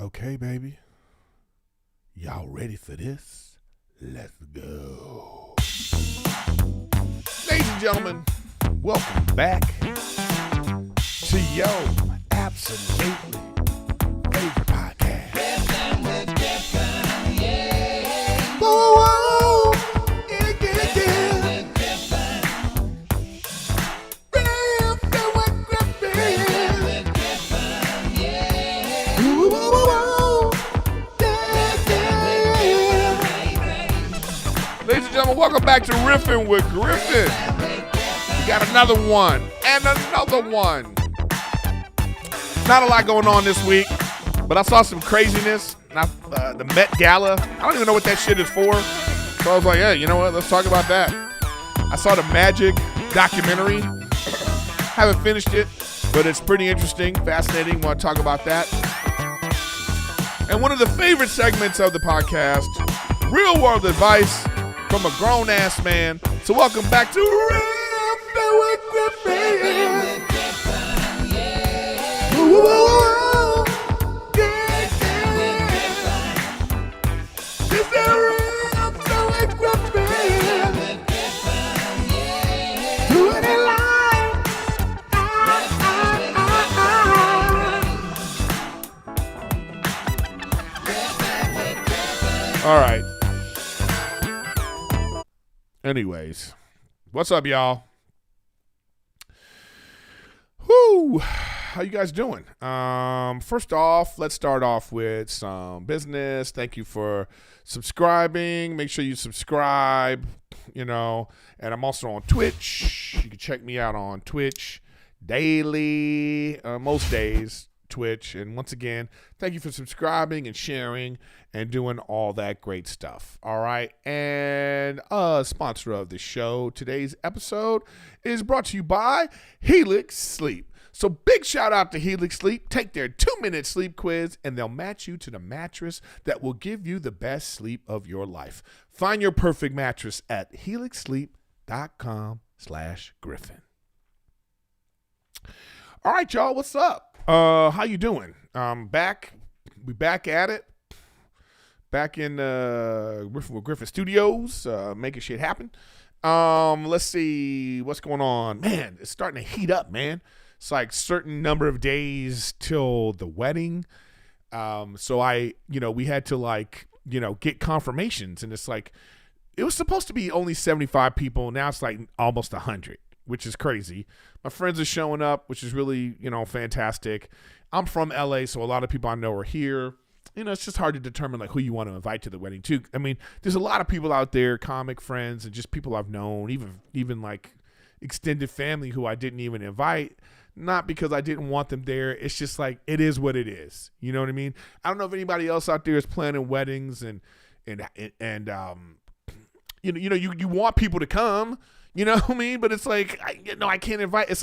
Okay, baby. Y'all ready for this? Let's go. Ladies and gentlemen, welcome back to your absolutely favorite podcast. Riffin with Griffin, yeah. Whoa, whoa, yeah. Riffin with Griffin. Riffin with Griffin. Riffin with Griffin, yeah. Whoa, whoa, whoa, Ladies and gentlemen, welcome back to Riffin with Griffin. We got another one and another one. Not a lot going on this week, but I saw some craziness. The Met Gala. I don't even know what that shit is for. So I was like, hey, you know what? Let's talk about that. I saw the Magic documentary. Haven't finished it, but it's pretty interesting, fascinating. Want to talk about that. And one of the favorite segments of the podcast, real world advice from a grown-ass man. So welcome back to Riffin with Griffin. Woo, woo, woo, yeah, yeah. This is Riffin with Griffin. Doing it live. All right. Anyways, what's up, y'all? Whoo, how you guys doing? First off, let's start off with some business. Thank you for subscribing. Make sure you subscribe, and I'm also on Twitch. You can check me out on Twitch daily, most days, Twitch. And once again, thank you for subscribing and sharing and doing all that great stuff. All right. And sponsor of the show, today's episode is brought to you by Helix Sleep. So big shout out to Helix Sleep. Take their 2-minute sleep quiz and they'll match you to the mattress that will give you the best sleep of your life. Find your perfect mattress at helixsleep.com/Griffin. All right, y'all. What's up? How you doing? We back at it. Back in Griffin Studios, making shit happen. Let's see what's going on. Man, it's starting to heat up, man. It's like certain number of days till the wedding. So we had to get confirmations, and it's like it was supposed to be only 75 people. Now it's like almost 100, which is crazy. My friends are showing up, which is really, fantastic. I'm from LA, so a lot of people I know are here. It's just hard to determine who you want to invite to the wedding too. I mean, there's a lot of people out there, comic friends and just people I've known, even like extended family who I didn't even invite, not because I didn't want them there. It's just like, it is what it is. You know what I mean? I don't know if anybody else out there is planning weddings and you want people to come, you know what I mean? But it's like, I can't invite. It's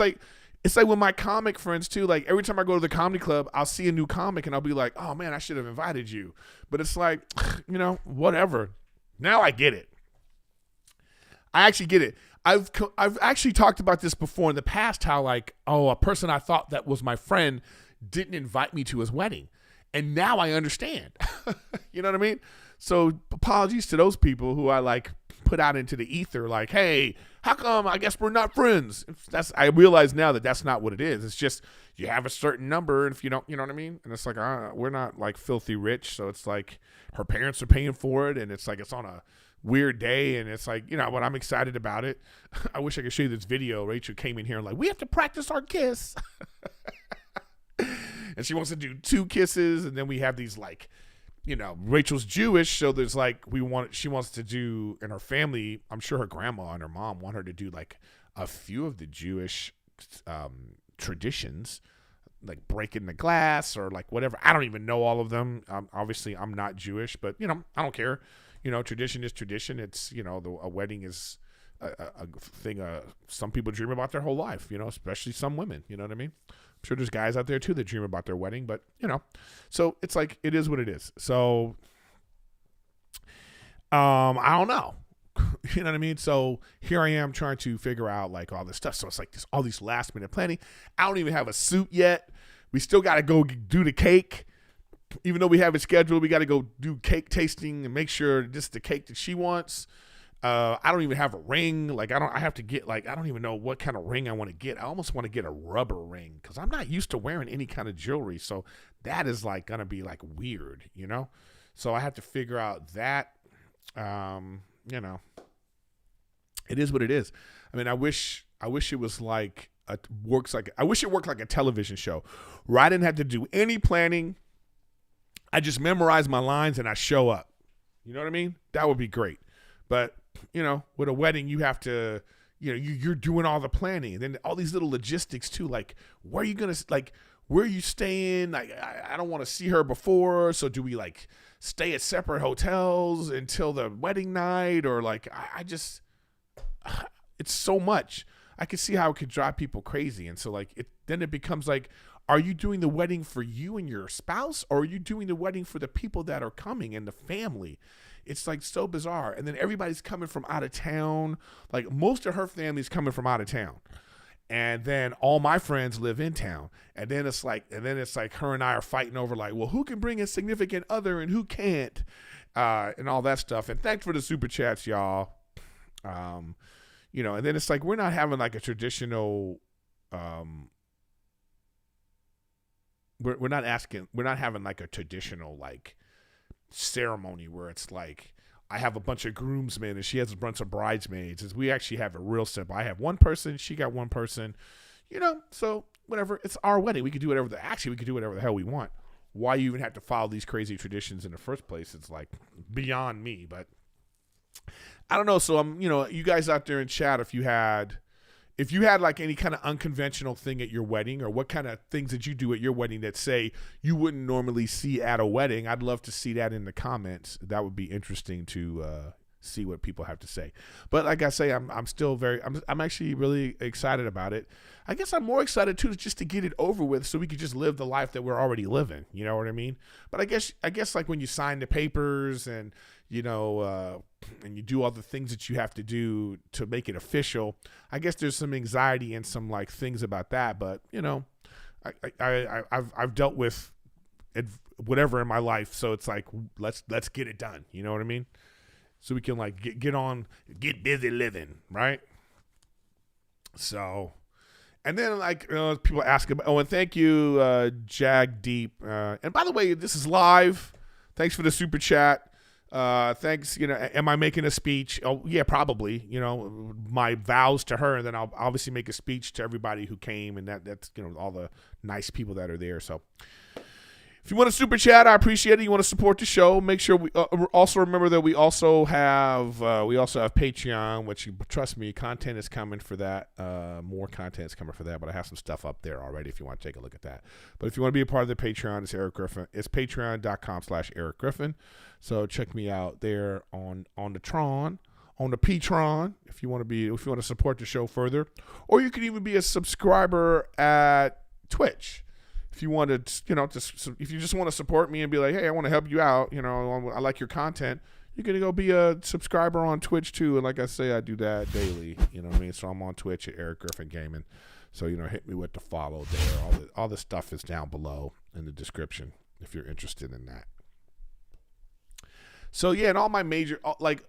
like with my comic friends too. Like every time I go to the comedy club, I'll see a new comic and I'll be like, oh man, I should have invited you. But it's like, whatever. Now I get it. I actually get it. I've actually talked about this before in the past, how a person I thought that was my friend didn't invite me to his wedding. And now I understand. You know what I mean? So apologies to those people who I put out into the ether, hey, how come I guess we're not friends? I realize now that that's not what it is. It's just you have a certain number, and if you don't, you know what I mean? And it's like, we're not filthy rich, so it's like her parents are paying for it, and it's like it's on a weird day, and it's like, but I'm excited about it. I wish I could show you this video. Rachel came in here and we have to practice our kiss. And she wants to do 2 kisses, and then we have these Rachel's Jewish, so there's she wants to do, in her family, I'm sure her grandma and her mom want her to do a few of the Jewish traditions, like breaking the glass or whatever. I don't even know all of them. Obviously I'm not Jewish, but I don't care. Tradition is tradition. It's, a wedding is a thing some people dream about their whole life, especially some women, you know what I mean? I'm sure there's guys out there too that dream about their wedding, but so it's it is what it is. So I don't know. You know what I mean? So here I am trying to figure out all this stuff. So it's all these last minute planning. I don't even have a suit yet. We still got to go do the cake. even though we have it scheduled, we got to go do cake tasting and make sure this is the cake that she wants. I don't even have a ring. Like I have to get like, I don't even know what kind of ring I want to get. I almost want to get a rubber ring because I'm not used to wearing any kind of jewelry. So that is like going to be like weird, you know? So I have to figure out that, you know, it is what it is. I mean, I wish it was like, I wish it worked like a television show where I didn't have to do any planning. I just memorize my lines and I show up. You know what I mean? That would be great. But, you know, with a wedding, you have to, you know, you're doing all the planning. And then all these little logistics too, like where are you going to, like, where are you staying? Like, I don't want to see her before. So do we like stay at separate hotels until the wedding night? Or like, I just, it's so much. I can see how it could drive people crazy. And so like, then it becomes like, are you doing the wedding for you and your spouse? Or are you doing the wedding for the people that are coming and the family? It's like so bizarre. And then everybody's coming from out of town. Like most of her family's coming from out of town. And then all my friends live in town. And then it's like her and I are fighting over like, well, who can bring a significant other and who can't? And all that stuff. And thanks for the super chats, y'all. You know, and then it's like, we're not having like a traditional, we're not having like a traditional like ceremony where it's like I have a bunch of groomsmen and she has a bunch of bridesmaids. As we actually have it real simple. I have one person, she got one person, you know, so whatever. It's our wedding. We could do whatever the hell we want. Why you even have to follow these crazy traditions in the first place? It's like beyond me, but I don't know. So I'm, you know, you guys out there in chat, if you had like any kind of unconventional thing at your wedding, or what kind of things that you do at your wedding that say you wouldn't normally see at a wedding, I'd love to see that in the comments. That would be interesting to see what people have to say. But like I say, I'm still I'm actually really excited about it. I guess I'm more excited too, just to get it over with so we could just live the life that we're already living. You know what I mean? But I guess like when you sign the papers and, you know, and you do all the things that you have to do to make it official, I guess there's some anxiety and some like things about that. But, you know, I've dealt with whatever in my life. So it's like, let's get it done. You know what I mean? So we can like get busy living. Right. So, and then like people ask about, and thank you, Jag Deep. And by the way, this is live. Thanks for the super chat. Thanks. You know, am I making a speech? Oh yeah, probably, you know, my vows to her, and then I'll obviously make a speech to everybody who came, and that's, you know, all the nice people that are there. So if you want to super chat, I appreciate it. You want to support the show, make sure we also remember that we also have Patreon, which, trust me, content is coming for that. More content is coming for that, but I have some stuff up there already if you want to take a look at that. But if you want to be a part of the Patreon, it's Erik Griffin. It's patreon.com/Erik Griffin. So check me out there on the Patreon, if you want to support the show further, or you can even be a subscriber at Twitch. If you want to, you know, if you just want to support me and be like, hey, I want to help you out, you know, I like your content, you're going to go be a subscriber on Twitch too. And like I say, I do that daily, you know what I mean? So I'm on Twitch at Erik Griffin Gaming. So, you know, hit me with the follow there. All the stuff is down below in the description if you're interested in that. So yeah, and all my major, like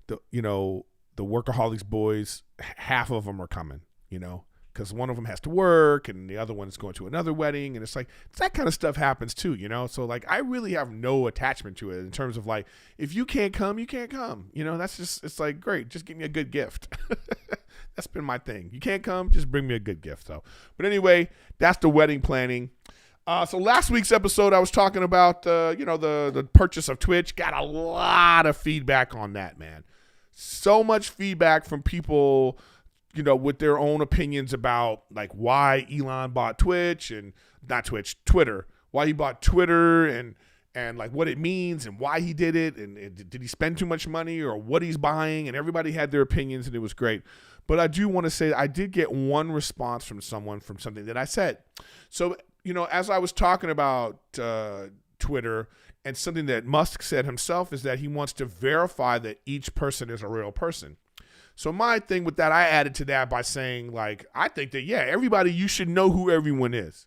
the, you know, the Workaholics boys, half of them are coming, you know, because one of them has to work and the other one is going to another wedding. And it's like, that kind of stuff happens too, you know? So like, I really have no attachment to it in terms of like, if you can't come, you can't come, you know, that's just, it's like, great. Just give me a good gift. That's been my thing. You can't come, just bring me a good gift. So, but anyway, that's the wedding planning. So last week's episode, I was talking about, you know, the purchase of Twitch. Got a lot of feedback on that, man. So much feedback from people, you know, with their own opinions about like why Elon bought Twitter, why he bought Twitter and like what it means and why he did it. And did he spend too much money or what he's buying? And everybody had their opinions and it was great. But I do want to say I did get one response from someone from something that I said. So, you know, as I was talking about Twitter, and something that Musk said himself is that he wants to verify that each person is a real person. So my thing with that, I added to that by saying, like, I think that, yeah, everybody, you should know who everyone is.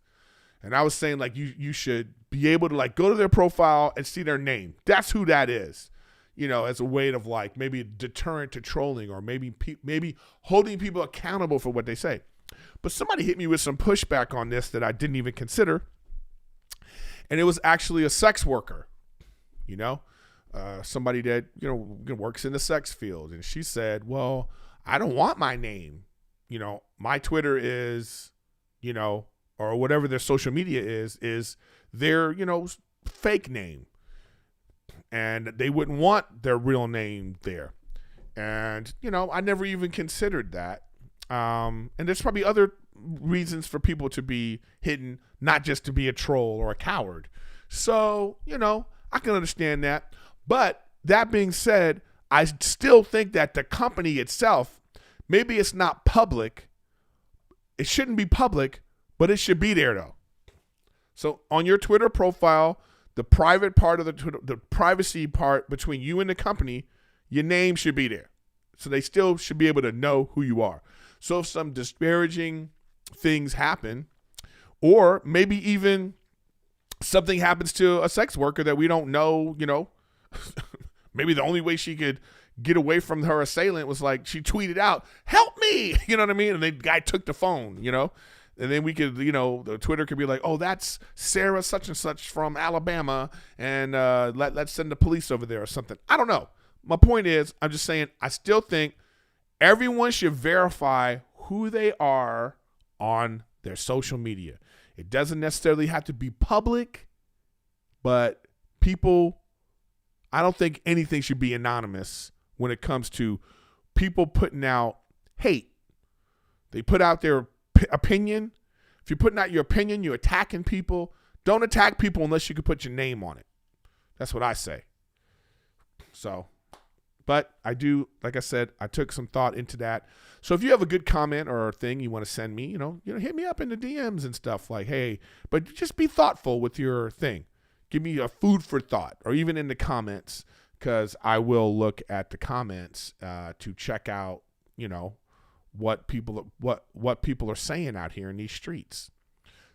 And I was saying like you should be able to like go to their profile and see their name. That's who that is. You know, as a way of like maybe a deterrent to trolling or maybe holding people accountable for what they say. But somebody hit me with some pushback on this that I didn't even consider. And it was actually a sex worker, you know, somebody that, you know, works in the sex field. And she said, well, I don't want my name. You know, my Twitter is, you know, or whatever their social media is their, you know, fake name. And they wouldn't want their real name there. And, you know, I never even considered that. And there's probably other reasons for people to be hidden, not just to be a troll or a coward. So, you know, I can understand that. But that being said, I still think that the company itself, maybe it's not public. It shouldn't be public, but it should be there though. So on your Twitter profile, the private part of the privacy part between you and the company, your name should be there. So they still should be able to know who you are. So if some disparaging things happen, or maybe even something happens to a sex worker that we don't know, you know, maybe the only way she could get away from her assailant was like she tweeted out, "Help me," you know what I mean? And the guy took the phone, you know, and then we could, you know, the Twitter could be like, "Oh, that's Sarah such and such from Alabama, and let's send the police over there or something." I don't know. My point is, I'm just saying, I still think everyone should verify who they are on their social media. It doesn't necessarily have to be public, but people, I don't think anything should be anonymous when it comes to people putting out hate. They put out their opinion. If you're putting out your opinion, you're attacking people. Don't attack people unless you can put your name on it. That's what I say. So, but I do, like I said, I took some thought into that. So if you have a good comment or a thing you want to send me, you know, hit me up in the DMs and stuff like, hey, but just be thoughtful with your thing. Give me a food for thought, or even in the comments, because I will look at the comments to check out, you know, what people are saying out here in these streets.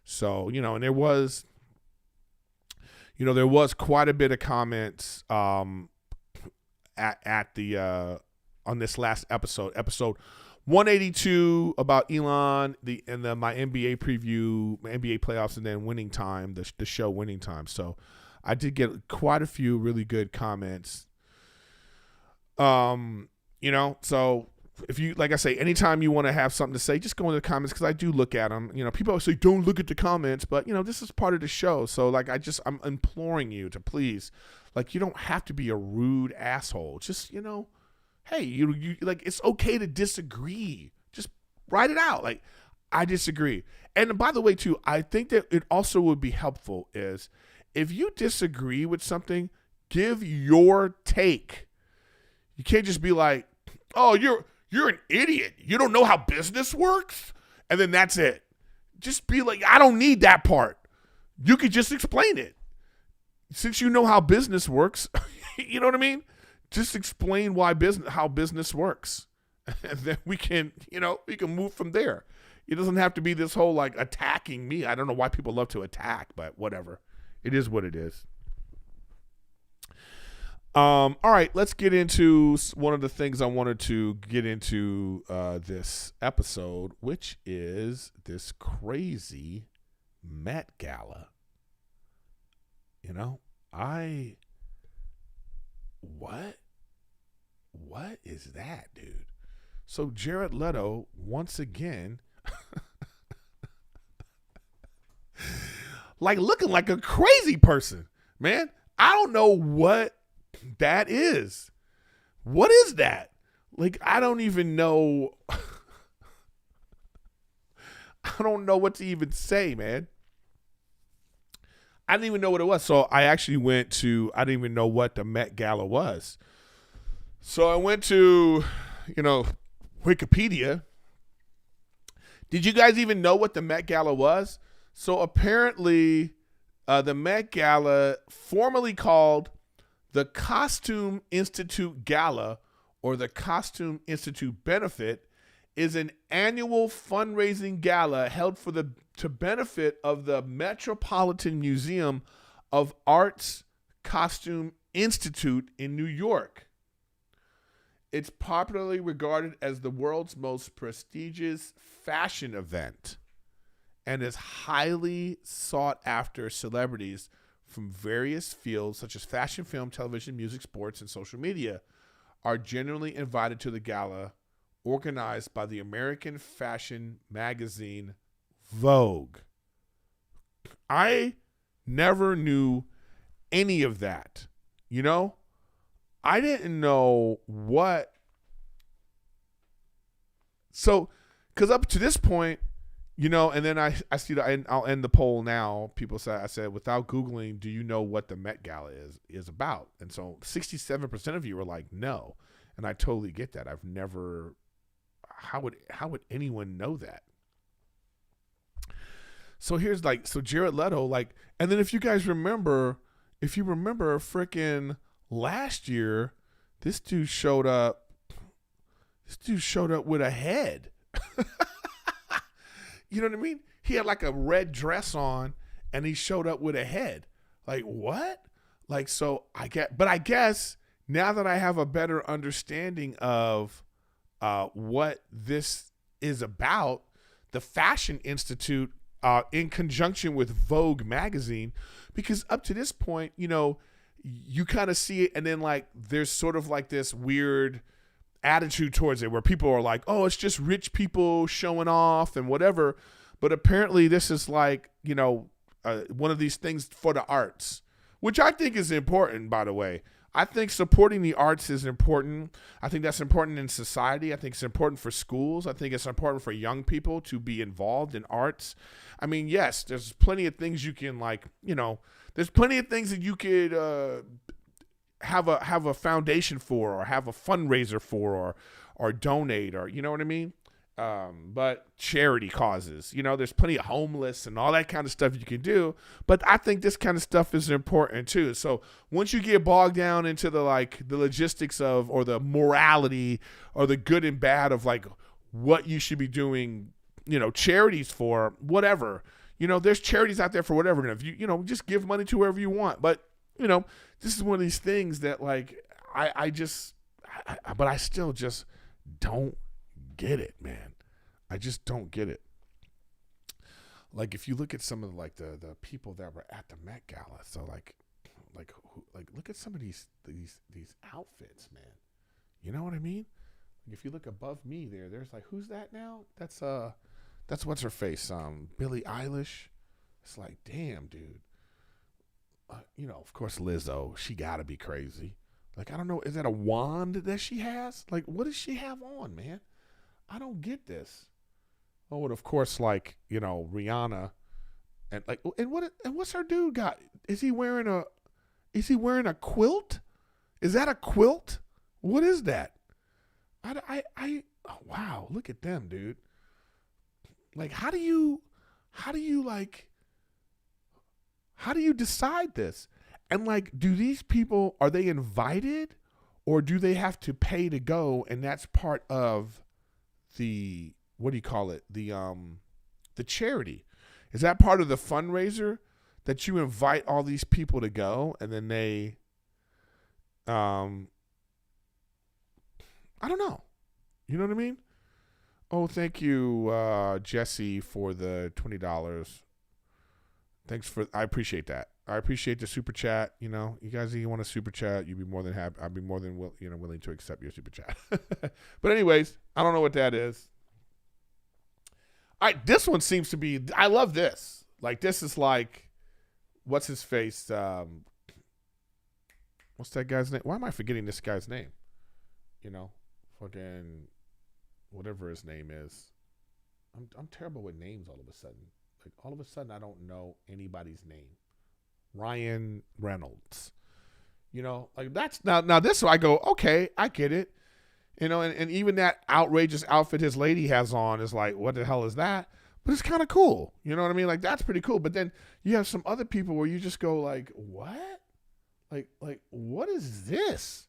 So, you know, and there was quite a bit of comments at the on this last episode 182 about Elon, my NBA preview, my NBA playoffs, and then Winning Time, the show Winning Time. So I did get quite a few really good comments. You know, so if you, like I say, anytime you want to have something to say, just go into the comments, because I do look at them. You know, people always say don't look at the comments, but you know, this is part of the show. So like, I'm imploring you to please, like, you don't have to be a rude asshole. Just, you know, hey, you like, it's okay to disagree. Just write it out. Like, I disagree. And by the way, too, I think that it also would be helpful is if you disagree with something, give your take. You can't just be like, oh, you're an idiot. You don't know how business works? And then that's it. Just be like, I don't need that part. You could just explain it. Since you know how business works, you know what I mean? Just explain how business works. And then we can move from there. It doesn't have to be this whole like attacking me. I don't know why people love to attack, but whatever. It is what it is. All right, let's get into one of the things I wanted to get into this episode, which is this crazy Met Gala. You know, what is that, dude? So Jerrod Leto, once again, like looking like a crazy person, man. I don't know what that is. What is that? Like, I don't even know. I don't know what to even say, man. I didn't even know what it was. So I actually I didn't even know what the Met Gala was. So I went to, Wikipedia. Did you guys even know what the Met Gala was? So apparently the Met Gala, formerly called the Costume Institute Gala or the Costume Institute Benefit, is an annual fundraising gala held to benefit of the Metropolitan Museum of Art's Costume Institute in New York. It's popularly regarded as the world's most prestigious fashion event and is highly sought after celebrities from various fields such as fashion, film, television, music, sports, and social media are generally invited to the gala organized by the American fashion magazine Vogue. I never knew any of that. You know, I didn't know what. So, because up to this point, you know, and then I see that, and I'll end the poll now. People say, I said, without Googling, do you know what the Met Gala is about? And so 67% of you were like, no. And I totally get that. I've never, how would anyone know that? So here's like, so Jerrod Leto, like, and then if you remember freaking last year, this dude showed up with a head. You know what I mean? He had like a red dress on and he showed up with a head. Like, what? Like, so I guess now that I have a better understanding of what this is about, the Fashion Institute, in conjunction with Vogue magazine, because up to this point, you know, you kind of see it, and then like there's sort of like this weird attitude towards it where people are like, oh, it's just rich people showing off and whatever. But apparently this is like, you know, one of these things for the arts, which I think is important, by the way. I think supporting the arts is important. I think that's important in society. I think it's important for schools. I think it's important for young people to be involved in arts. I mean, yes, there's plenty of things you can, like, you know, there's plenty of things that you could have a foundation for, or have a fundraiser for, or donate, or, you know what I mean? But charity causes, you know, there's plenty of homeless and all that kind of stuff you can do. But I think this kind of stuff is important too. So once you get bogged down into the logistics of, or the morality, or the good and bad of like what you should be doing, you know, charities for, whatever, you know, there's charities out there for whatever. And if you know, just give money to whoever you want. But, you know, this is one of these things that like, but I still just don't get it, man. I just don't get it. Like, if you look at some of like the people that were at the Met Gala, so like look at some of these outfits, man. You know what I mean? Like, if you look above me there's like, who's that now? That's what's her face, Billie Eilish. It's like, damn, dude. You know, of course, Lizzo. She gotta be crazy. Like, I don't know. Is that a wand that she has? Like, what does she have on, man? I don't get this. Oh, and of course, like, you know, Rihanna, and like, and what's her dude got? Is he wearing a quilt? Is that a quilt? What is that? Oh, wow, look at them, dude. Like, how do you decide this? And like, do these people, are they invited, or do they have to pay to go? And that's part of the, what do you call it? The charity. Is that part of the fundraiser, that you invite all these people to go, and then they, I don't know. You know what I mean? Oh, thank you, Jesse, for the $20. Thanks I appreciate that. I appreciate the super chat. You know, you guys, if you want a super chat, you'd be more than happy. I'd be more than willing to accept your super chat. But anyways, I don't know what that is. This one seems to be, I love this. Like, this is like, what's his face? What's that guy's name? Why am I forgetting this guy's name? You know, fucking whatever his name is. I'm terrible with names all of a sudden. Like, all of a sudden, I don't know anybody's name. Ryan Reynolds. You know, like, that's now this, I go, okay, I get it. You know, and even that outrageous outfit his lady has on is like, what the hell is that? But it's kind of cool. You know what I mean? Like, that's pretty cool. But then you have some other people where you just go like, what? Like what is this?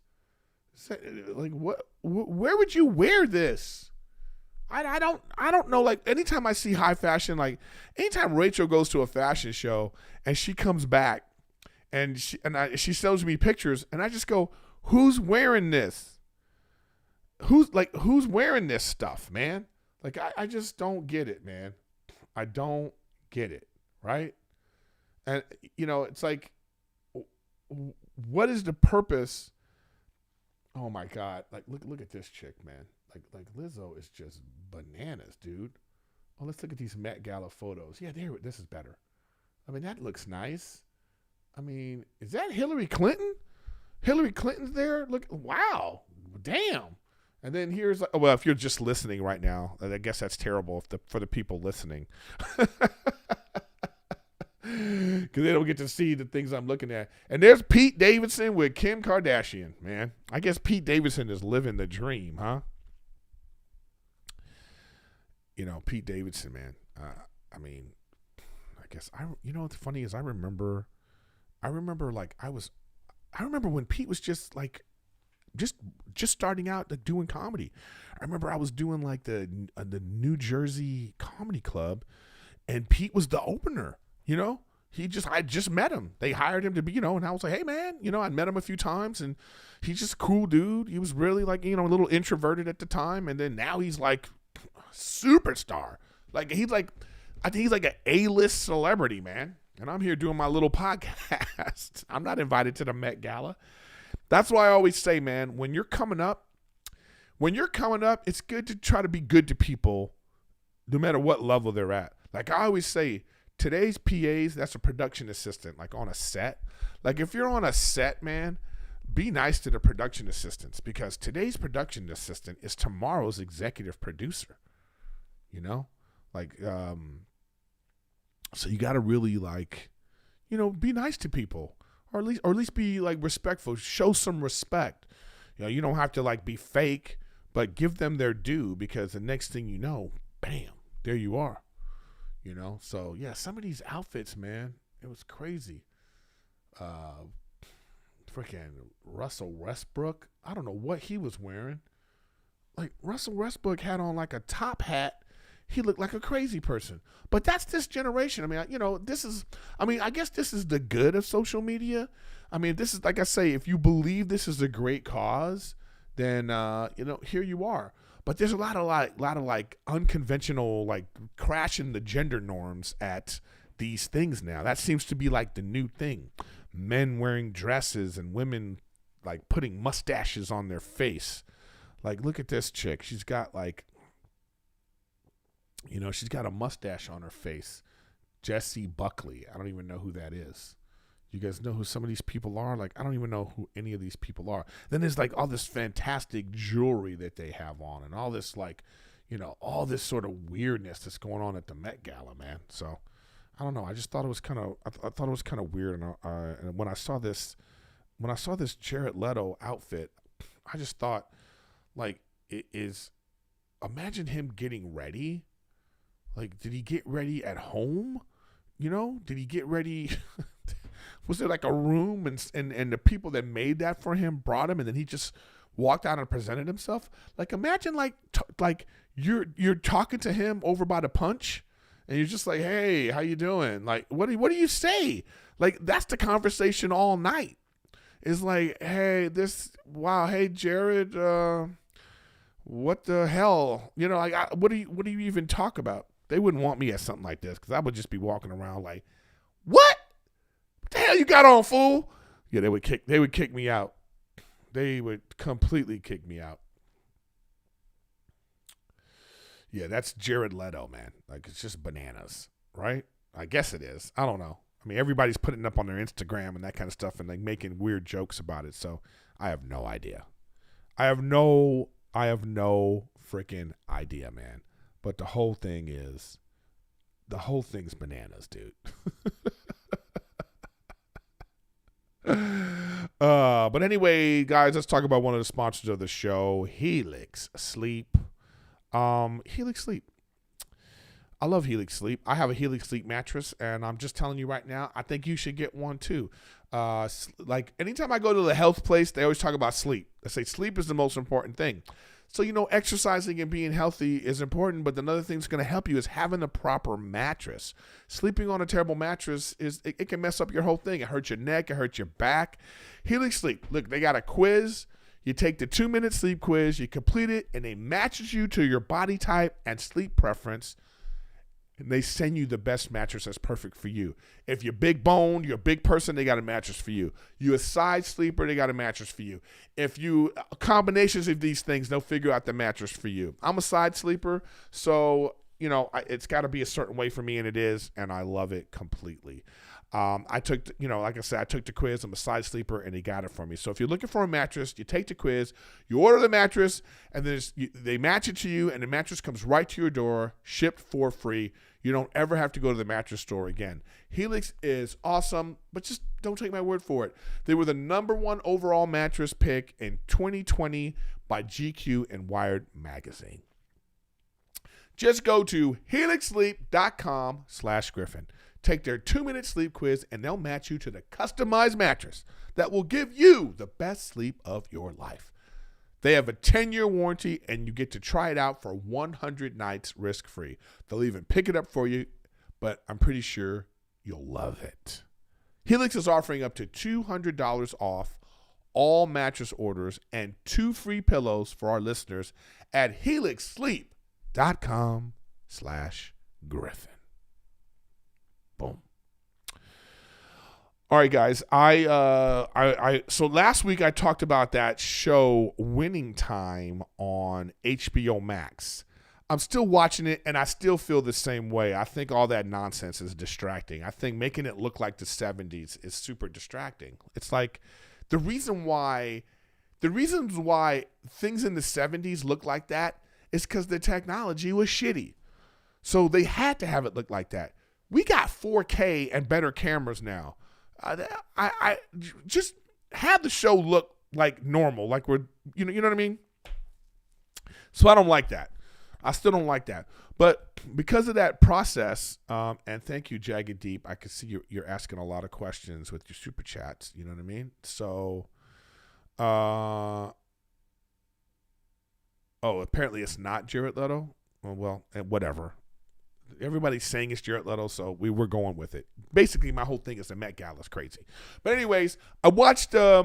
Like, what? Where would you wear this? I don't know. Like anytime I see high fashion, like anytime Rachel goes to a fashion show and she comes back and she shows me pictures and I just go, who's wearing this? Who's wearing this stuff, man? Like I just don't get it, man. I don't get it, right? And it's like, what is the purpose? Oh my God! Like look at this chick, man. Like Lizzo is just bananas, dude. Oh, let's look at these Met Gala photos. Yeah, this is better. I mean, that looks nice. I mean, is that Hillary Clinton? Hillary Clinton's there. Look, wow, damn. And then here's, well, if you're just listening right now, I guess that's terrible for the people listening. Because they don't get to see the things I'm looking at. And there's Pete Davidson with Kim Kardashian, man. I guess Pete Davidson is living the dream, huh? Pete Davidson, man. I mean, I guess what's funny is I remember when Pete was just like, just starting out doing comedy. I remember I was doing like the New Jersey Comedy Club, and Pete was the opener. I just met him. They hired him to be, and I was like, hey man, I met him a few times, and he's just a cool dude. He was really like, a little introverted at the time, and then now he's like superstar. Like I think he's like an A-list celebrity, man. And I'm here doing my little podcast. I'm not invited to the Met Gala. That's why I always say, man, when you're coming up, it's good to try to be good to people no matter what level they're at. Like I always say, today's PAs, that's a production assistant, like on a set. Like if you're on a set, man, be nice to the production assistants, because today's production assistant is tomorrow's executive producer. So you got to really be nice to people, or at least be like respectful, show some respect. You don't have to like be fake, but give them their due, because the next thing you know, bam, there you are. So yeah, some of these outfits, man, it was crazy. Freaking Russell Westbrook, I don't know what he was wearing. Like Russell Westbrook had on like a top hat. He looked like a crazy person. But that's this generation. I mean, I guess this is the good of social media. I mean, this is, like I say, if you believe this is a great cause, then here you are. But there's a lot of unconventional, like crashing the gender norms at these things now. That seems to be like the new thing. Men wearing dresses and women like putting mustaches on their face. Like, look at this chick. She's got she's got a mustache on her face. Jessie Buckley. I don't even know who that is. You guys know who some of these people are? Like, I don't even know who any of these people are. Then there's like all this fantastic jewelry that they have on, and all this all this sort of weirdness that's going on at the Met Gala, man. So I don't know. I just thought it was kind of, I thought it was kind of weird. And when I saw this Jerrod Leto outfit, I just thought, like, imagine him getting ready. Like, did he get ready at home? Did he get ready? Was there like a room and the people that made that for him brought him, and then he just walked out and presented himself? Like, imagine like you're talking to him over by the punch, and you're just like, hey, how you doing? Like, what do you say? Like, that's the conversation all night. It's like, hey, hey, Jerrod, what the hell? What do you even talk about? They wouldn't want me at something like this, because I would just be walking around like, what the hell you got on, fool? Yeah, they would kick me out. They would completely kick me out. Yeah, that's Jerrod Leto, man. Like, it's just bananas, right? I guess it is. I don't know. I mean, everybody's putting it up on their Instagram and that kind of stuff, and like making weird jokes about it. So I have no idea. I have no freaking idea, man. But the whole thing's bananas, dude. But anyway, guys, let's talk about one of the sponsors of the show, Helix Sleep. Helix Sleep. I love Helix Sleep. I have a Helix Sleep mattress, and I'm just telling you right now, I think you should get one too. Like anytime I go to the health place, they always talk about sleep. They say sleep is the most important thing. So, exercising and being healthy is important, but another thing that's going to help you is having the proper mattress. Sleeping on a terrible mattress, it can mess up your whole thing. It hurts your neck. It hurts your back. Helix Sleep. Look, they got a quiz. You take the 2-minute sleep quiz, you complete it, and it matches you to your body type and sleep preference. And they send you the best mattress that's perfect for you. If you're big boned, you're a big person, they got a mattress for you. You're a side sleeper, they got a mattress for you. If you combinations of these things, they'll figure out the mattress for you. I'm a side sleeper, so it's got to be a certain way for me, and it is, and I love it completely. I took, like I said, I took the quiz. I'm a side sleeper, and they got it for me. So if you're looking for a mattress, you take the quiz, you order the mattress, and then they match it to you, and the mattress comes right to your door, shipped for free. You don't ever have to go to the mattress store again. Helix is awesome, but just don't take my word for it. They were the #1 overall mattress pick in 2020 by GQ and Wired magazine. Just go to helixsleep.com/Griffin. Take their 2-minute sleep quiz, and they'll match you to the customized mattress that will give you the best sleep of your life. They have a 10-year warranty, and you get to try it out for 100 nights risk-free. They'll even pick it up for you, but I'm pretty sure you'll love it. Helix is offering up to $200 off all mattress orders and 2 free pillows for our listeners at helixsleep.com/Griffin. Boom. All right, guys. So last week I talked about that show Winning Time on HBO Max. I'm still watching it, and I still feel the same way. I think all that nonsense is distracting. I think making it look like the 70s is super distracting. It's like the reasons why things in the 70s look like that is because the technology was shitty. So they had to have it look like that. We got 4K and better cameras now. I just have the show look like normal, like we're, you know what I mean? So I don't like that. I still don't like that. But because of that process, and thank you, Jagged Deep. I can see you're asking a lot of questions with your super chats. You know what I mean? So, apparently it's not Jerrod Leto. Well, whatever. Everybody's saying it's Jerrod Leto, so we're going with it. Basically, my whole thing is the Met Gala is crazy. But anyways, I watched the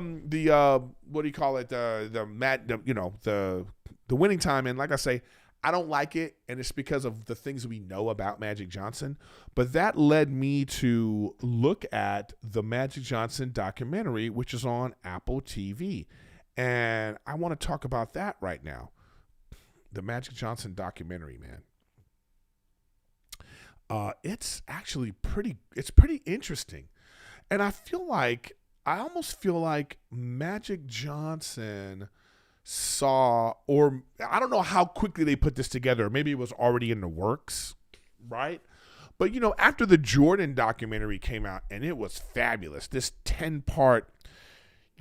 Winning Time, and like I say, I don't like it, and it's because of the things we know about Magic Johnson. But that led me to look at the Magic Johnson documentary, which is on Apple TV, and I want to talk about that right now. The Magic Johnson documentary, man. It's actually pretty interesting. And I almost feel like Magic Johnson saw, or I don't know how quickly they put this together. Maybe it was already in the works, right? But, after the Jordan documentary came out, and it was fabulous, this 10-part,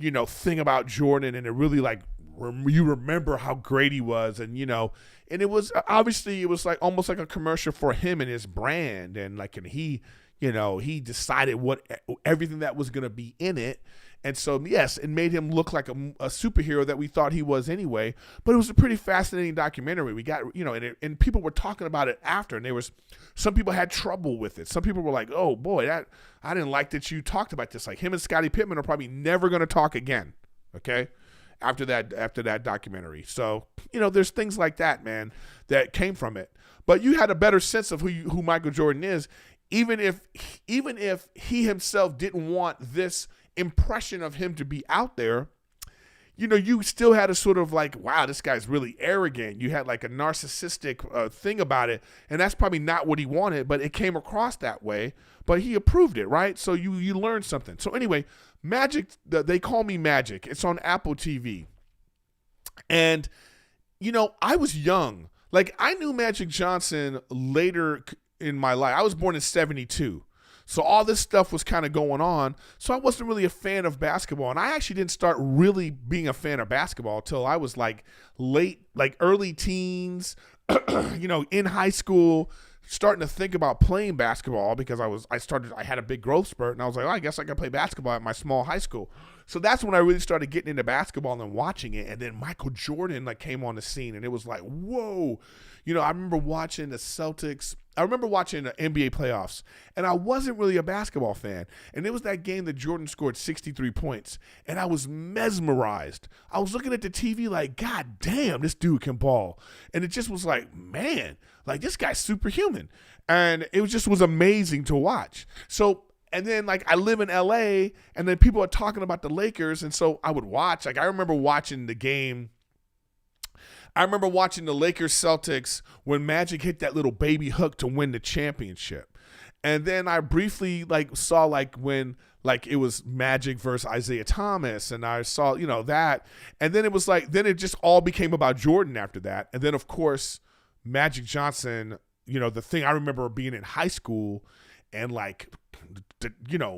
thing about Jordan, and it really you remember how great he was, and and it was obviously, it was like almost like a commercial for him and his brand, and he decided everything that was going to be in it. And so, yes, it made him look like a superhero that we thought he was anyway. But it was a pretty fascinating documentary. We got, and people were talking about it after, and some people had trouble with it. Some people were like, "Oh boy, I didn't like that you talked about this." Like him and Scottie Pippen are probably never going to talk again. Okay, after that documentary. So there's things like that, man, that came from it. But you had a better sense of who Michael Jordan is, even if he himself didn't want this impression of him to be out there. You still had a sort of like, wow, this guy's really arrogant. You had like a narcissistic thing about it, and that's probably not what he wanted, but it came across that way. But he approved it, right? So you learned something. So anyway, Magic, They Call Me Magic. It's on Apple TV, and I was young. Like I knew Magic Johnson later in my life. I was born in '72. So all this stuff was kind of going on. So I wasn't really a fan of basketball. And I actually didn't start really being a fan of basketball until I was early teens, in high school, starting to think about playing basketball because I had a big growth spurt, and I was like, oh, I guess I can play basketball at my small high school. So that's when I really started getting into basketball and watching it. And then Michael Jordan like came on the scene, and it was like, whoa. I remember watching the Celtics. I remember watching the NBA playoffs, and I wasn't really a basketball fan. And it was that game that Jordan scored 63 points, and I was mesmerized. I was looking at the TV like, God damn, this dude can ball. And it just was like, man, like this guy's superhuman. And it was amazing to watch. So, and then like I live in LA, and then people are talking about the Lakers, and so I would watch. Like I remember watching the game. I remember watching the Lakers Celtics when Magic hit that little baby hook to win the championship. And then I briefly like saw like when like it was Magic versus Isaiah Thomas, and I saw, that. And then it was like, then it just all became about Jordan after that. And then of course, Magic Johnson, the thing I remember being in high school and like,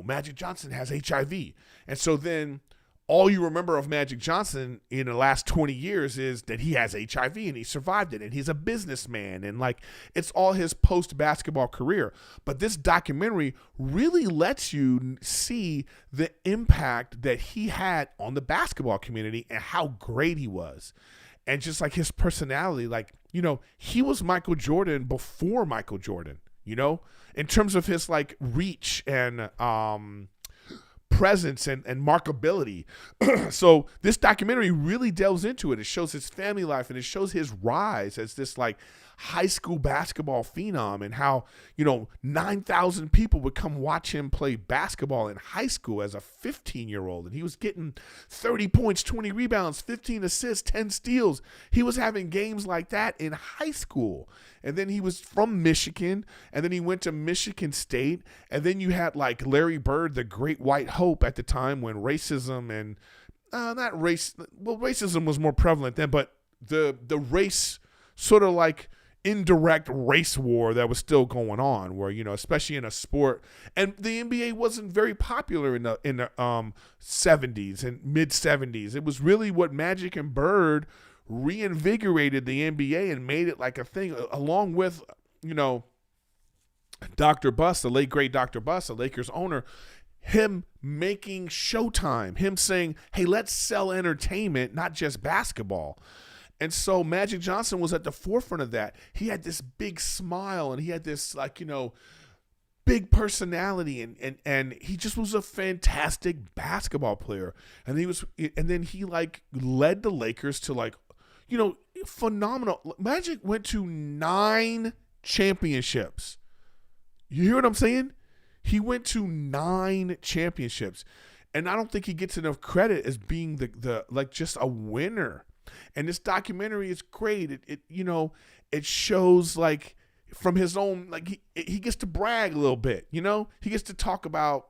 Magic Johnson has HIV. And so then all you remember of Magic Johnson in the last 20 years is that he has HIV and he survived it and he's a businessman, and like it's all his post-basketball career. But this documentary really lets you see the impact that he had on the basketball community and how great he was. And just like his personality, like, he was Michael Jordan before Michael Jordan, in terms of his like reach and presence and markability. So this documentary really delves into it. It shows his family life, and it shows his rise as this like high school basketball phenom, and how 9,000 people would come watch him play basketball in high school as a 15-year-old, and he was getting 30 points, 20 rebounds, 15 assists, 10 steals. He was having games like that in high school. And then he was from Michigan, and then he went to Michigan State, and then you had like Larry Bird, the great white hope at the time when racism and racism was more prevalent then, but the race sort of like indirect race war that was still going on, where especially in a sport, and the NBA wasn't very popular in the 70s and mid 70s. It was really what Magic and Bird reinvigorated the NBA and made it like a thing, along with Dr. Buss, the late great Dr. Buss, the Lakers owner, him making Showtime, him saying, hey, let's sell entertainment, not just basketball. And so Magic Johnson was at the forefront of that. He had this big smile, and he had this like, big personality, and he just was a fantastic basketball player. And then he like led the Lakers to like, phenomenal. Magic went to 9 championships. You hear what I'm saying? He went to 9 championships. And I don't think he gets enough credit as being the like just a winner. And this documentary is great. It shows like from his own, like he gets to brag a little bit, he gets to talk about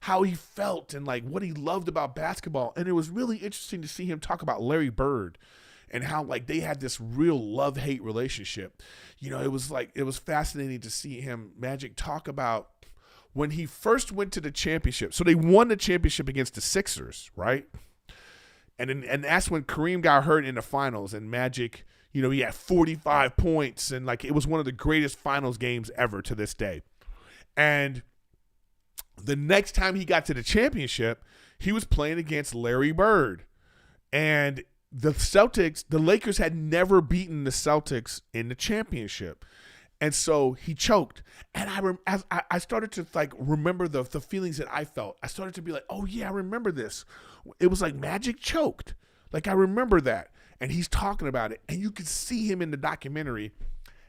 how he felt and like what he loved about basketball. And it was really interesting to see him talk about Larry Bird and how like they had this real love-hate relationship. It was fascinating to see him, Magic, talk about when he first went to the championship. So they won the championship against the Sixers, right? And that's when Kareem got hurt in the finals, and Magic, he had 45 points, and like it was one of the greatest finals games ever to this day. And the next time he got to the championship, he was playing against Larry Bird. And the Lakers had never beaten the Celtics in the championship. And so he choked. And I started to like remember the feelings that I felt. I started to be like, oh yeah, I remember this. It was like Magic choked. Like I remember that. And he's talking about it. And you could see him in the documentary,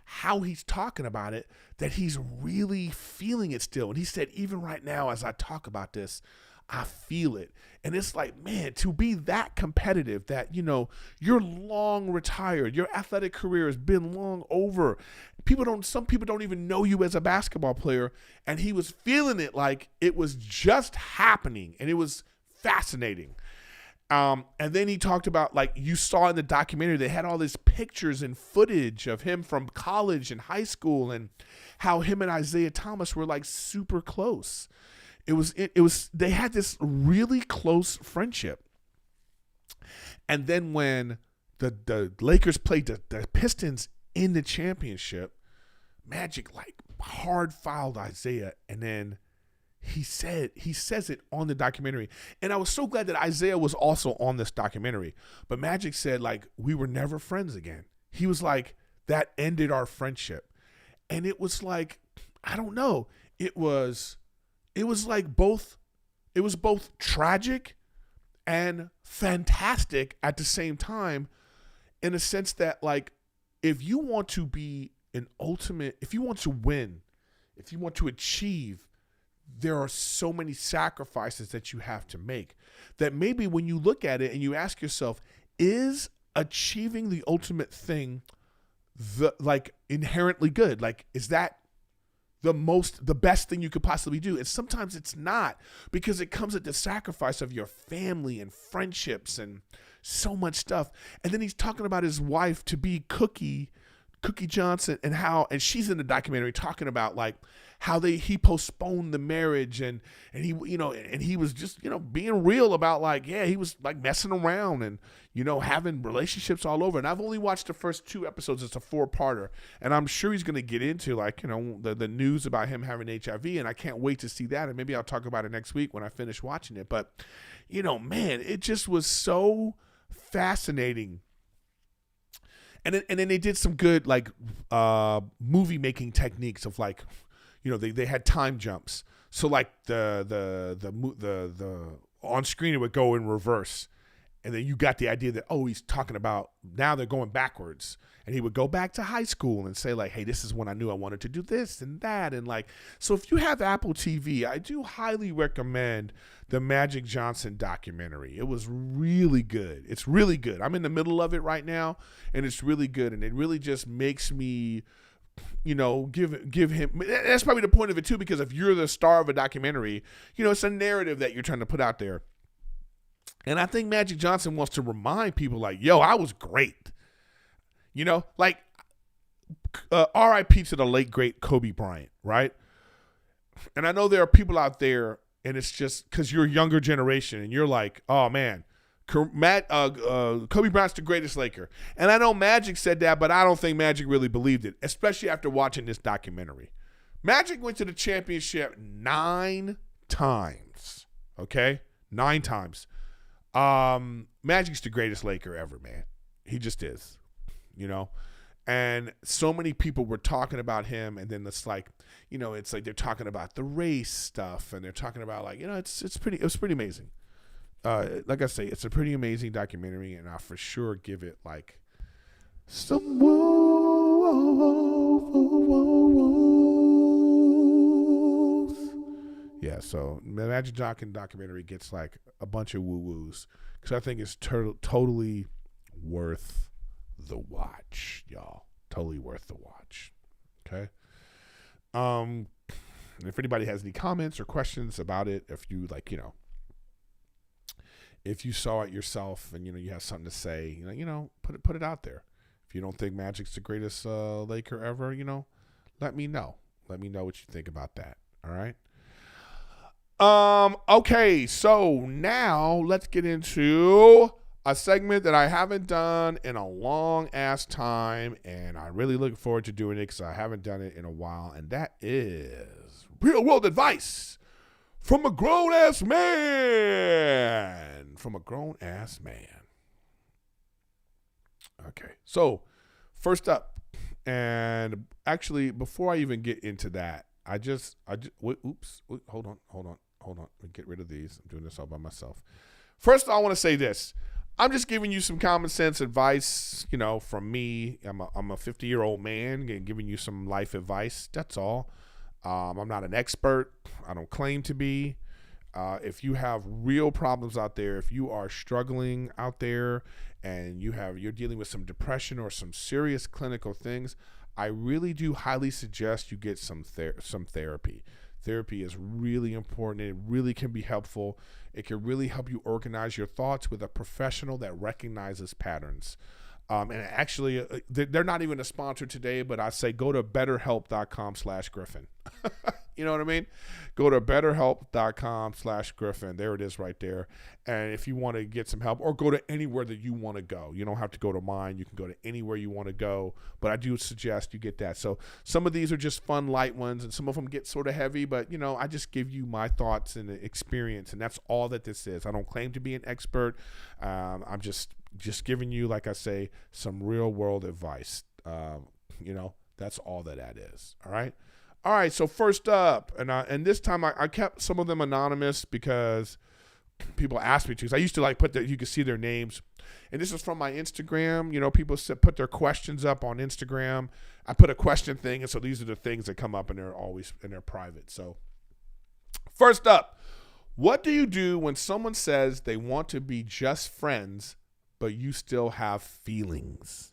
how he's talking about it, that he's really feeling it still. And he said, even right now as I talk about this, I feel it. And it's like, man, to be that competitive, that, you're long retired, your athletic career has been long over. Some people don't even know you as a basketball player. And he was feeling it like it was just happening. And it was fascinating. And then he talked about, like you saw in the documentary, they had all these pictures and footage of him from college and high school, and how him and Isaiah Thomas were like super close. They had this really close friendship. And then when the Lakers played the Pistons in the championship, Magic like hard filed Isaiah, and then he says it on the documentary. And I was so glad that Isaiah was also on this documentary. But Magic said, like, we were never friends again. He was like, that ended our friendship. And it was like, I don't know. It was like both tragic and fantastic at the same time, in a sense that, like, if you want to be if you want to win, if you want to achieve, there are so many sacrifices that you have to make that maybe when you look at it and you ask yourself, is achieving the ultimate thing inherently good? Like, is that the best thing you could possibly do? And sometimes it's not, because it comes at the sacrifice of your family and friendships and so much stuff. And then he's talking about his wife to be Cookie Johnson, and she's in the documentary talking about like how he postponed the marriage and he was just, being real about like, yeah, he was like messing around and, having relationships all over. And I've only watched the first 2 episodes. It's a 4-parter. And I'm sure he's going to get into like, the news about him having HIV. And I can't wait to see that. And maybe I'll talk about it next week when I finish watching it. But, man, it just was so fascinating. And then they did some good like movie making techniques of like, they had time jumps. So like the on screen it would go in reverse, and then you got the idea that, oh, he's talking about now they're going backwards, and he would go back to high school and say like, hey, this is when I knew I wanted to do this and that, and like, so if you have Apple TV, I do highly recommend the Magic Johnson documentary. It was really good. It's really good. I'm in the middle of it right now, and it's really good, and it really just makes me, give him. That's probably the point of it too, because if you're the star of a documentary, it's a narrative that you're trying to put out there. And I think Magic Johnson wants to remind people like, yo, I was great. Like R.I.P. to the late, great Kobe Bryant, right? And I know there are people out there, and it's just because you're a younger generation, and you're like, oh, man, Kobe Bryant's the greatest Laker. And I know Magic said that, but I don't think Magic really believed it, especially after watching this documentary. Magic went to the championship 9 times, okay? 9 times. Magic's the greatest Laker ever, man. He just is, and so many people were talking about him, and then it's like, it's like they're talking about the race stuff, and they're talking about like, it was pretty amazing. Like I say, it's a pretty amazing documentary, and I for sure give it like some woo. Yeah, so the Magic Johnson documentary gets like a bunch of woo-woos, because I think it's totally worth the watch, y'all. Totally worth the watch. Okay. If anybody has any comments or questions about it, if you like, if you saw it yourself and you have something to say, put it out there. If you don't think Magic's the greatest Laker ever, let me know. Let me know what you think about that. All right. Okay, so now let's get into a segment that I haven't done in a long ass time, and I really look forward to doing it because I haven't done it in a while, and that is real world advice from a grown ass man. From a grown ass man. Okay, so first up, and actually before I even get into that, hold on. Let me get rid of these. I'm doing this all by myself. First, I want to say this. I'm just giving you some common sense advice, from me. I'm a 50-year-old man giving you some life advice. That's all. I'm not an expert. I don't claim to be. If you have real problems out there, if you are struggling out there and you're dealing with some depression or some serious clinical things, I really do highly suggest you get some therapy. Therapy is really important. It really can be helpful. It can really help you organize your thoughts with a professional that recognizes patterns. And actually, they're not even a sponsor today, but I say go to betterhelp.com/Griffin. You know what I mean? Go to betterhelp.com/Griffin. There it is right there. And if you want to get some help, or go to anywhere that you want to go. You don't have to go to mine. You can go to anywhere you want to go. But I do suggest you get that. So some of these are just fun, light ones, and some of them get sort of heavy. But, I just give you my thoughts and experience, and that's all that this is. I don't claim to be an expert. I'm just giving you, like I say, some real-world advice. That's all that is. All right? All right, so first up, and this time I kept some of them anonymous because people asked me to. Because I used to you can see their names, and this is from my Instagram. People put their questions up on Instagram. I put a question thing, and so these are the things that come up, and they're private. So first up, what do you do when someone says they want to be just friends, but you still have feelings?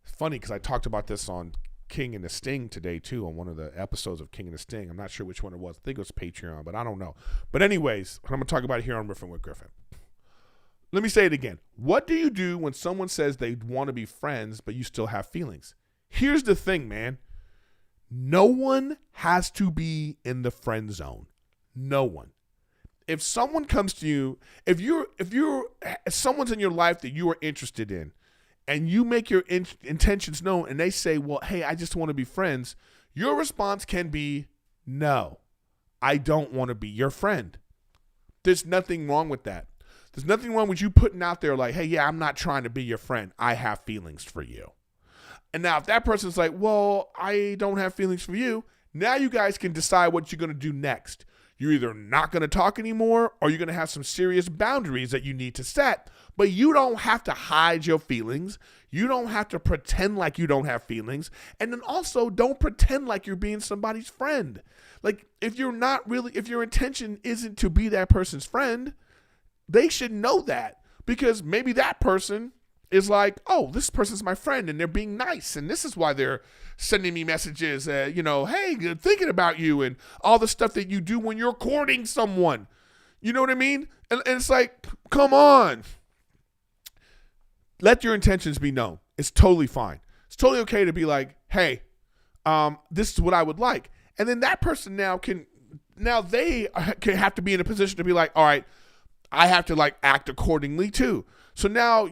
It's funny because I talked about this on King and the Sting today too, on one of the episodes of King and the Sting. I'm not sure which one it was. I think it was Patreon, but I don't know. But anyways, I'm going to talk about it here on Riffin with Griffin. Let me say it again. What do you do when someone says they want to be friends, but you still have feelings? Here's the thing, man. No one has to be in the friend zone. No one. If someone comes to you, if someone's in your life that you are interested in, and you make your intentions known, and they say, well, hey, I just want to be friends, your response can be, no, I don't want to be your friend. There's nothing wrong with that. There's nothing wrong with you putting out there like, hey, yeah, I'm not trying to be your friend. I have feelings for you. And now if that person's like, well, I don't have feelings for you, now you guys can decide what you're going to do next. You're either not going to talk anymore, or you're going to have some serious boundaries that you need to set. But you don't have to hide your feelings. You don't have to pretend like you don't have feelings. And then also don't pretend like you're being somebody's friend. Like if your intention isn't to be that person's friend, they should know that, because maybe that person is like, oh, this person's my friend and they're being nice. And this is why they're sending me messages, hey, thinking about you and all the stuff that you do when you're courting someone. You know what I mean? And it's like, come on. Let your intentions be known. It's totally fine. It's totally okay to be like, hey, this is what I would like. And then that person now they can have to be in a position to be like, all right, I have to act accordingly too. So now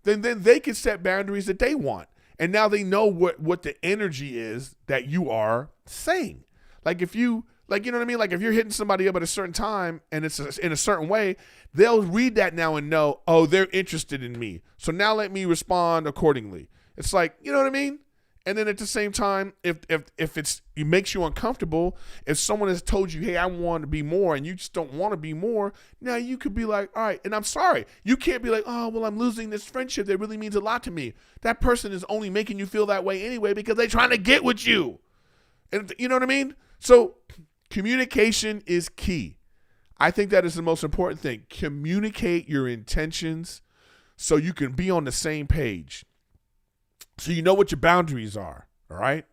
then they can set boundaries that they want. And now they know what the energy is that you are saying. If you, you know what I mean? If you're hitting somebody up at a certain time and it's in a certain way, they'll read that now and know, oh, they're interested in me. So now let me respond accordingly. It's you know what I mean? And then at the same time, if it makes you uncomfortable, if someone has told you, hey, I want to be more, and you just don't want to be more, now you could be like, all right, and I'm sorry. You can't be like, oh, well, I'm losing this friendship that really means a lot to me. That person is only making you feel that way anyway because they're trying to get with you. And you know what I mean? So communication is key. I think that is the most important thing. Communicate your intentions so you can be on the same page. So you know what your boundaries are, all right?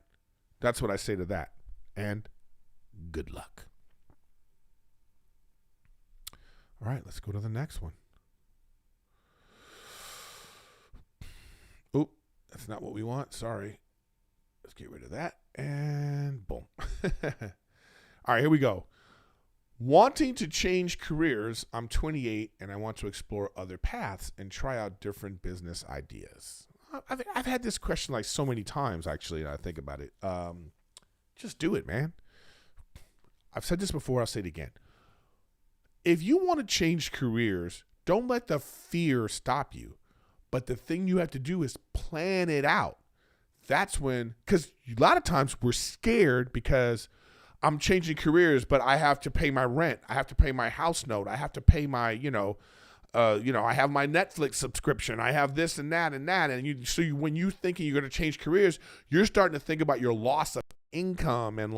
That's what I say to that. And good luck. All right, let's go to the next one. Oop, that's not what we want. Sorry. Let's get rid of that. And boom. All right, here we go. Wanting to change careers, I'm 28 and I want to explore other paths and try out different business ideas. I've had this question so many times, actually, and I think about it. Just do it, man. I've said this before. I'll say it again. If you want to change careers, don't let the fear stop you. But the thing you have to do is plan it out. That's when, because a lot of times we're scared because I'm changing careers, but I have to pay my rent. I have to pay my house note. I have to pay my, I have my Netflix subscription. I have this and that and that. And when you're thinking you're going to change careers, you're starting to think about your loss of income and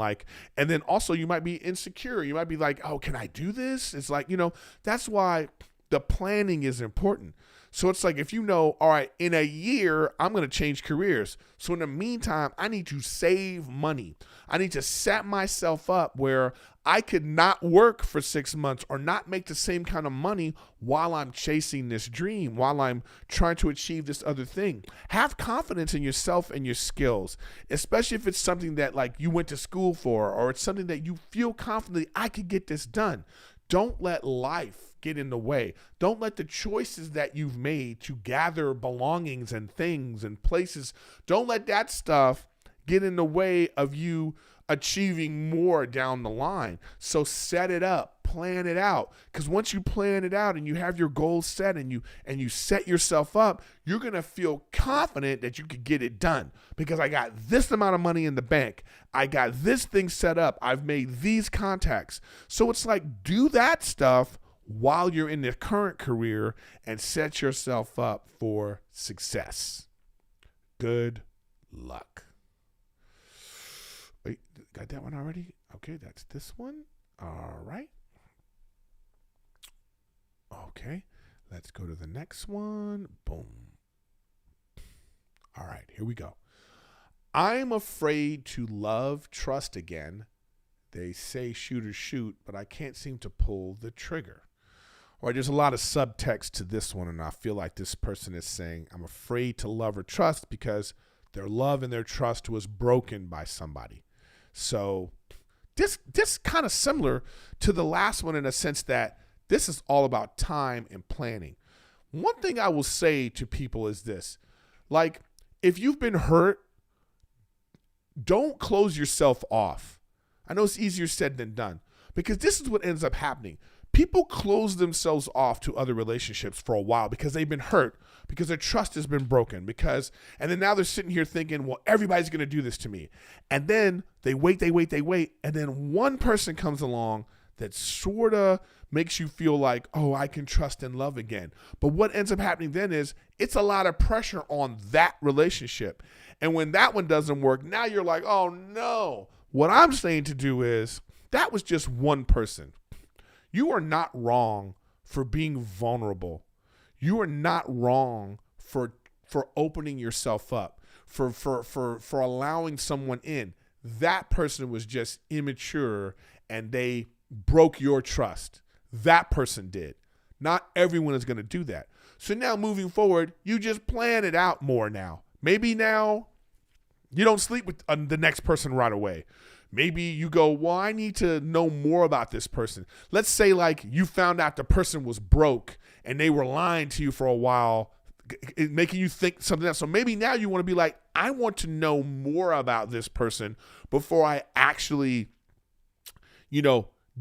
then also you might be insecure. You might be like, oh, can I do this? It's that's why the planning is important. So it's like, if you know, all right, in a year, I'm going to change careers. So in the meantime, I need to save money. I need to set myself up where I could not work for 6 months or not make the same kind of money while I'm chasing this dream, while I'm trying to achieve this other thing. Have confidence in yourself and your skills, especially if it's something that like you went to school for, or it's something that you feel confidently, I could get this done. Don't let life get in the way. Don't let the choices that you've made to gather belongings and things and places, don't let that stuff get in the way of you achieving more down the line. So set it up, plan it out. Because once you plan it out and you have your goals set and you set yourself up, you're going to feel confident that you could get it done. Because I got this amount of money in the bank. I got this thing set up. I've made these contacts. So it's like, do that stuff while you're in the current career and set yourself up for success. Good luck. Wait, got that one already? Okay, that's this one. All right. Okay, let's go to the next one. Boom. All right, here we go. I'm afraid to love, trust again. They say shoot or shoot, but I can't seem to pull the trigger. All right, there's a lot of subtext to this one, and I feel like this person is saying, I'm afraid to love or trust because their love and their trust was broken by somebody. So this kind of similar to the last one in a sense that this is all about time and planning. One thing I will say to people is this, like, if you've been hurt, don't close yourself off. I know it's easier said than done, because this is what ends up happening. People close themselves off to other relationships for a while because they've been hurt, because their trust has been broken, and then now they're sitting here thinking, well, everybody's going to do this to me. And then they wait. And then one person comes along that sort of makes you feel like, oh, I can trust and love again. But what ends up happening then is it's a lot of pressure on that relationship. And when that one doesn't work, now you're like, oh no. What I'm saying to do is, that was just one person. You are not wrong for being vulnerable. You are not wrong for opening yourself up, for allowing someone in. That person was just immature and they broke your trust. That person did. Not everyone is going to do that. So now moving forward, you just plan it out more now. Maybe now you don't sleep with the next person right away. Maybe you go, well, I need to know more about this person. Let's say like you found out the person was broke and they were lying to you for a while, making you think something else. So maybe now you want to be like, I want to know more about this person before I actually,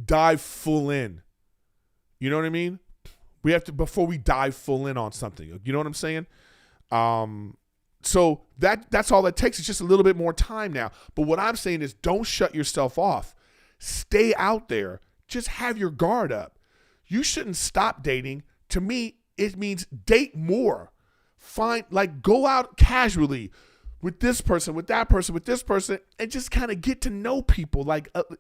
dive full in. You know what I mean? We have to, before we dive full in on something. You know what I'm saying? So that's all that takes. It's just a little bit more time now. But what I'm saying is, don't shut yourself off. Stay out there. Just have your guard up. You shouldn't stop dating. To me, it means date more. Go out casually with this person, with that person, with this person, and just kind of get to know people.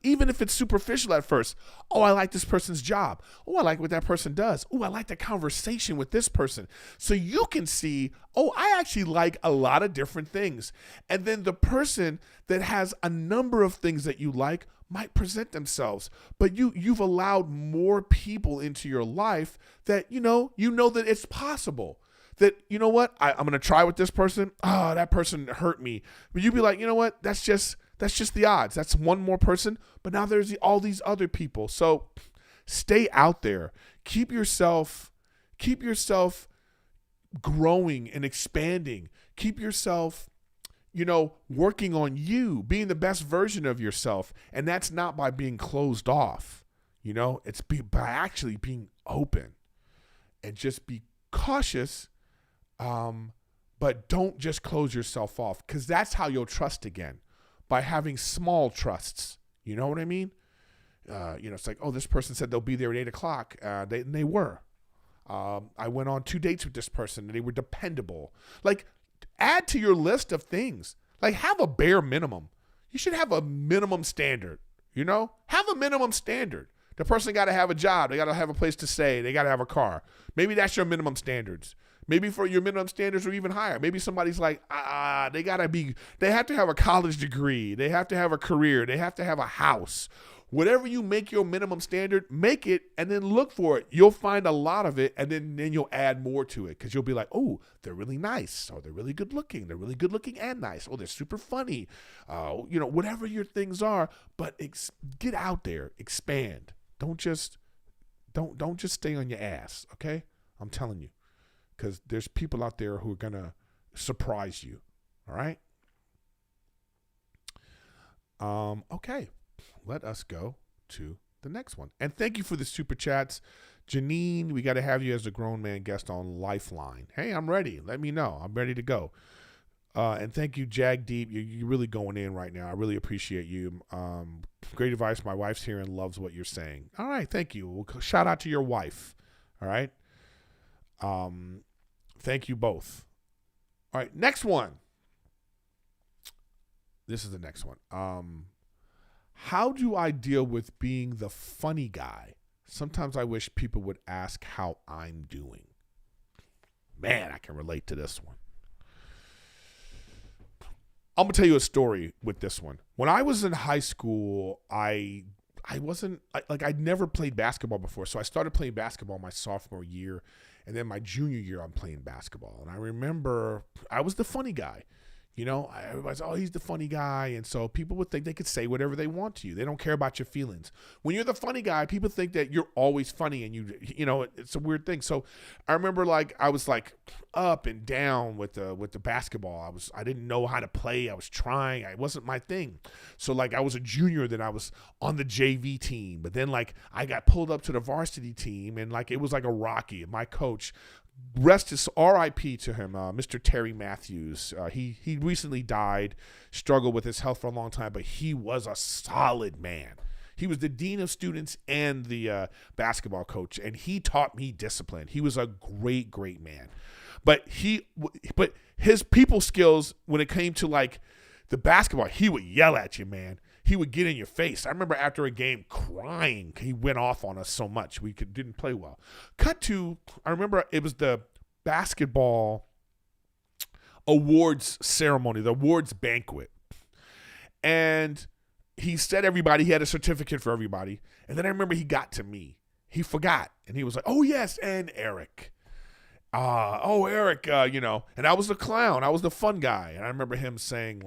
Even if it's superficial at first. Oh, I like this person's job. Oh, I like what that person does. Oh, I like the conversation with this person. So you can see, oh, I actually like a lot of different things. And then the person that has a number of things that you like might present themselves. But you've allowed more people into your life that, you know that it's possible. That, you know what, I'm going to try with this person. Oh, that person hurt me. But you'd be like, you know what, that's just the odds. That's one more person. But now there's all these other people. So stay out there. Keep yourself growing and expanding. Keep yourself, working on you, being the best version of yourself. And that's not by being closed off. It's by actually being open, and just be cautious. But don't just close yourself off, because that's how you'll trust again, by having small trusts. You know what I mean? It's like, oh, this person said they'll be there at 8:00. They were. I went on 2 dates with this person and they were dependable. Like, add to your list of things. Like, have a bare minimum. You should have a minimum standard. Have a minimum standard. The person got to have a job. They got to have a place to stay. They got to have a car. Maybe that's your minimum standards. Maybe for your minimum standards are even higher. Maybe somebody's like, they have to have a college degree. They have to have a career. They have to have a house. Whatever you make your minimum standard, make it and then look for it. You'll find a lot of it, and then you'll add more to it because you'll be like, oh, they're really nice. Oh, they're really good looking. They're really good looking and nice. Oh, they're super funny. Whatever your things are, but get out there, expand. Don't just stay on your ass, okay? I'm telling you, because there's people out there who are gonna surprise you. All right. Okay. Let us go to the next one. And thank you for the super chats. Janine, we got to have you as a grown man guest on Lifeline. Hey, I'm ready. Let me know. I'm ready to go. And thank you, Jagdeep. You're really going in right now. I really appreciate you. Great advice. My wife's here and loves what you're saying. All right. Thank you. Well, shout out to your wife. All right. Thank you both. All right. Next one. This is the next one. How do I deal with being the funny guy? Sometimes I wish people would ask how I'm doing. Man, I can relate to this one. I'm going to tell you a story with this one. When I was in high school, I'd never played basketball before. So I started playing basketball my sophomore year. And then my junior year, I'm playing basketball. And I remember I was the funny guy. Everybody's, oh, he's the funny guy. And so people would think they could say whatever they want to you. They don't care about your feelings. When you're the funny guy, people think that you're always funny and it's a weird thing. So I remember I was up and down with the basketball. I didn't know how to play. I was trying. It wasn't my thing. So I was a junior, then I was on the JV team. But then I got pulled up to the varsity team and it was like a Rocky. And my coach, rest his R.I.P. to him, Mr. Terry Matthews. He recently died, struggled with his health for a long time, but he was a solid man. He was the dean of students and the basketball coach, and he taught me discipline. He was a great, great man. But his people skills, when it came to the basketball, he would yell at you, man. He would get in your face. I remember after a game crying. He went off on us so much. We didn't play well. Cut to, I remember it was the basketball awards ceremony, the awards banquet. And he said everybody, he had a certificate for everybody. And then I remember he got to me. He forgot. And he was like, oh, yes, and Erik. Erik, and I was the clown. I was the fun guy. And I remember him saying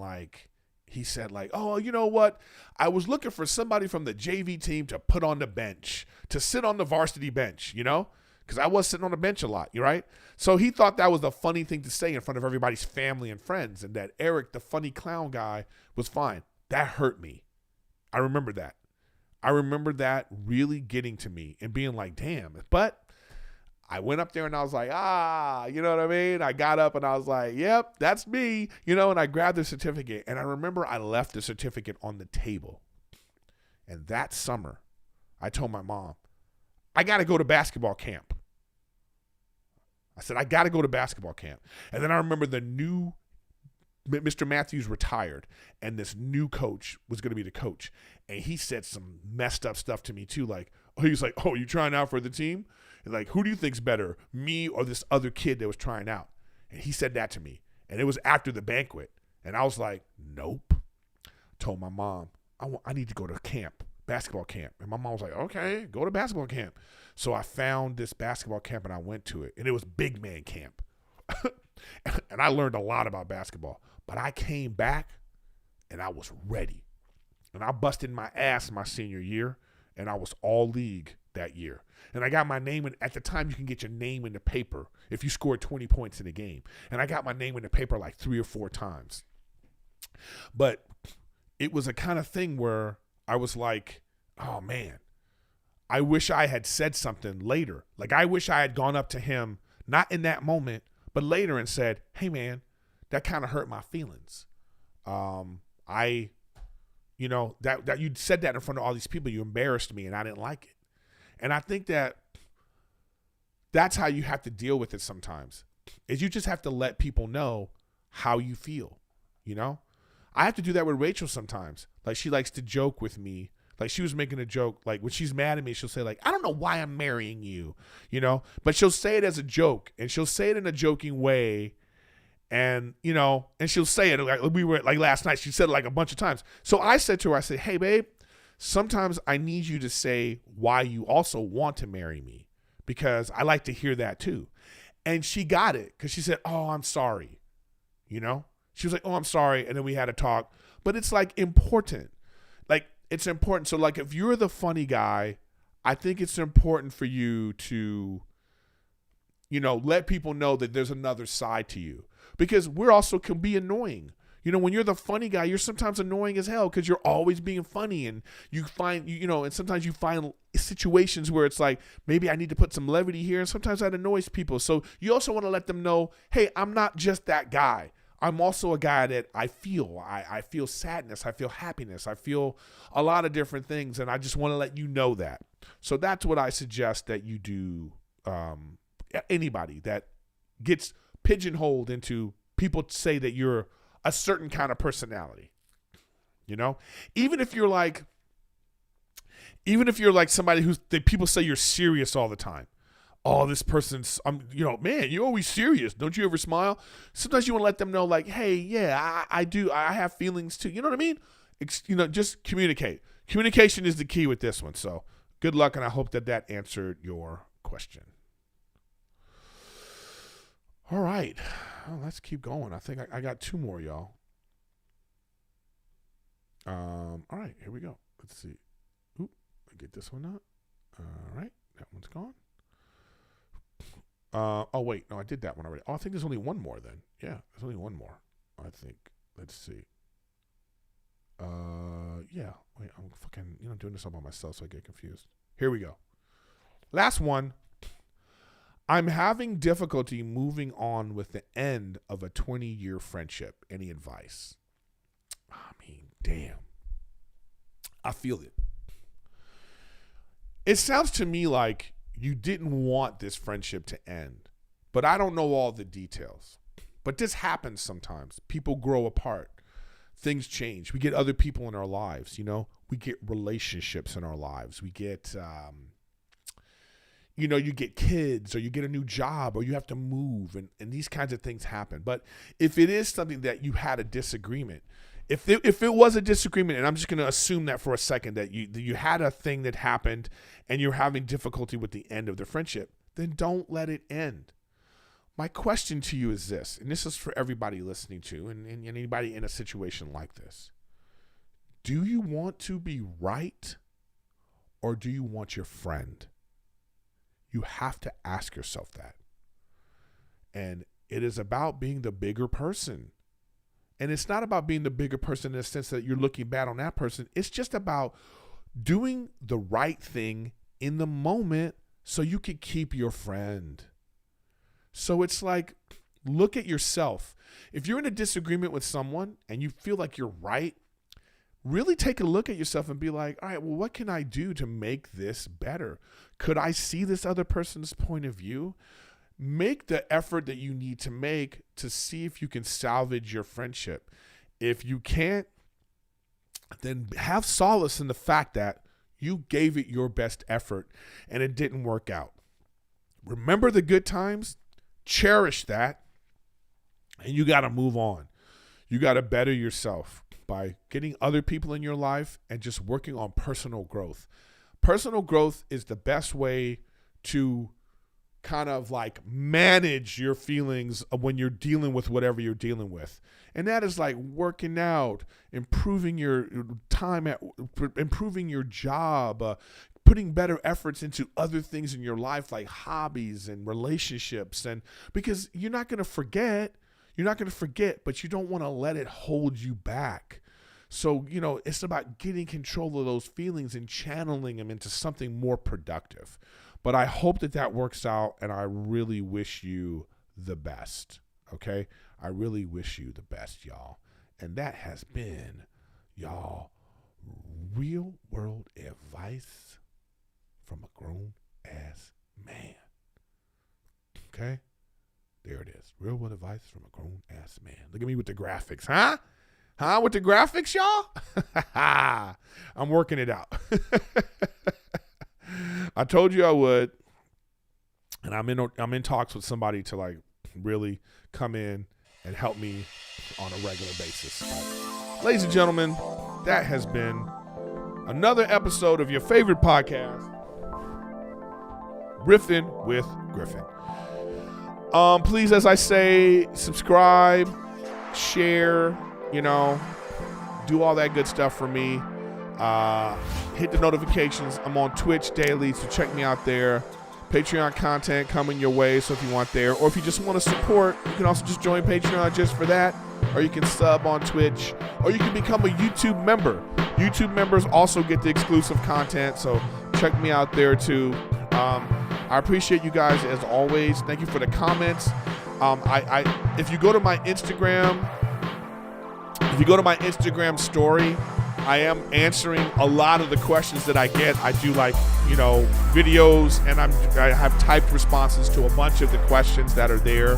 he said oh, you know what? I was looking for somebody from the JV team to put on the bench, to sit on the varsity bench, because I was sitting on the bench a lot, right? So he thought that was a funny thing to say in front of everybody's family and friends, and that Erik, the funny clown guy, was fine. That hurt me. I remember that. I remember that really getting to me and being like, damn. But I went up there and I was like, you know what I mean? I got up and I was like, yep, that's me, and I grabbed the certificate. And I remember I left the certificate on the table. And that summer, I told my mom, I got to go to basketball camp. I said, I got to go to basketball camp. And then I remember the new Mr. Matthews retired, and this new coach was going to be the coach. And he said some messed up stuff to me too. He was like, oh, you trying out for the team? And who do you think's better, me or this other kid that was trying out? And he said that to me. And it was after the banquet. And I was like, nope. Told my mom, I need to go to camp, basketball camp. And my mom was like, okay, go to basketball camp. So I found this basketball camp and I went to it. And it was big man camp. And I learned a lot about basketball. But I came back and I was ready. And I busted my ass my senior year. And I was all league that year. And I got my name in, at the time you can get your name in the paper if you scored 20 points in a game. And I got my name in the paper 3 or 4 times. But it was a kind of thing where I was like, oh man, I wish I had said something later. I wish I had gone up to him, not in that moment, but later and said, hey man, that kind of hurt my feelings. That you said that in front of all these people, you embarrassed me and I didn't like it. And I think that's how you have to deal with it sometimes, is you just have to let people know how you feel, I have to do that with Rachel sometimes. She likes to joke with me Like she was making a joke, like when she's mad at me, she'll say like, I don't know why I'm marrying you, you know, but she'll say it as a joke and she'll say it in a joking way. And, you know, and she'll say it like we were like last night, she said it like a bunch of times. So I said to her, I said, hey babe, sometimes I need you to say why you also want to marry me because I like to hear that too. And she got it because she said, oh, I'm sorry. You know, she was like, oh, I'm sorry. And then we had a talk, but it's like important. Like it's important. So like if you're the funny guy, I think it's important for you to, you know, let people know that there's another side to you because we're also can be annoying. You know, when you're the funny guy, you're sometimes annoying as hell because you're always being funny and you find, you know, and sometimes you find situations where it's like, maybe I need to put some levity here. And sometimes that annoys people. So you also want to let them know, hey, I'm not just that guy. I'm also a guy that I feel. I feel sadness. I feel happiness. I feel a lot of different things. And I just want to let you know that. So that's what I suggest that you do. Anybody that gets pigeonholed into people say that you're a certain kind of personality, you know, even if you're like somebody that people say you're serious all the time. Oh, this person's, you know, man, you're always serious. Don't you ever smile? Sometimes you want to let them know like, hey, yeah, I do. I have feelings too. You know what I mean? You know, just communicate. Communication is the key with this one. So good luck. And I hope that answered your question. All right. Well, let's keep going. I think I got two more, y'all. All right, here we go. Let's see. Oop, get this one up. All right, that one's gone. Oh wait, no, I did that one already. Oh, I think there's only one more then. Yeah, there's only one more. I think. Let's see. Yeah. Wait, I'm fucking, you know, doing this all by myself, so I get confused. Here we go. Last one. I'm having difficulty moving on with the end of a 20-year friendship. Any advice? I mean, damn. I feel it. It sounds to me like you didn't want this friendship to end, but I don't know all the details. But this happens sometimes. People grow apart. Things change. We get other people in our lives, you know? We get relationships in our lives. We get... you know, you get kids or you get a new job or you have to move and these kinds of things happen. But if it is something that you had a disagreement, if it was a disagreement, and I'm just going to assume that for a second that you had a thing that happened and you're having difficulty with the end of the friendship, then don't let it end. My question to you is this, and this is for everybody listening to and anybody in a situation like this. Do you want to be right or do you want your friend? You have to ask yourself that. And it is about being the bigger person. And it's not about being the bigger person in the sense that you're looking bad on that person. It's just about doing the right thing in the moment so you can keep your friend. So it's like, look at yourself. If you're in a disagreement with someone and you feel like you're right, really take a look at yourself and be like, all right, well, what can I do to make this better? Could I see this other person's point of view? Make the effort that you need to make to see if you can salvage your friendship. If you can't, then have solace in the fact that you gave it your best effort and it didn't work out. Remember the good times, cherish that, and you got to move on. You got to better yourself by getting other people in your life and just working on personal growth. Personal growth is the best way to kind of like manage your feelings when you're dealing with whatever you're dealing with. And that is like working out, improving your time, improving your job, putting better efforts into other things in your life like hobbies and relationships. And because you're not going to forget, but you don't want to let it hold you back. So, you know, it's about getting control of those feelings and channeling them into something more productive. But I hope that works out, and I really wish you the best, okay? I really wish you the best, y'all. And that has been, y'all, real world advice from a grown-ass man, okay? There it is. Real world advice from a grown-ass man. Look at me with the graphics, huh? Huh? With the graphics, y'all? I'm working it out. I told you I would. And I'm in talks with somebody to like really come in and help me on a regular basis. But, ladies and gentlemen, that has been another episode of your favorite podcast, Riffin with Griffin. Please, as I say, subscribe, share, do all that good stuff for me. Hit the notifications. I'm on Twitch daily, so check me out there. Patreon content coming your way, so if you want there, or if you just want to support, you can also just join Patreon just for that, or you can sub on Twitch, or you can become a YouTube member. YouTube members also get the exclusive content, so check me out there too. I appreciate you guys as always. Thank you for the comments. If you go to my Instagram, story, I am answering a lot of the questions that I get. I do videos, and I have typed responses to a bunch of the questions that are there.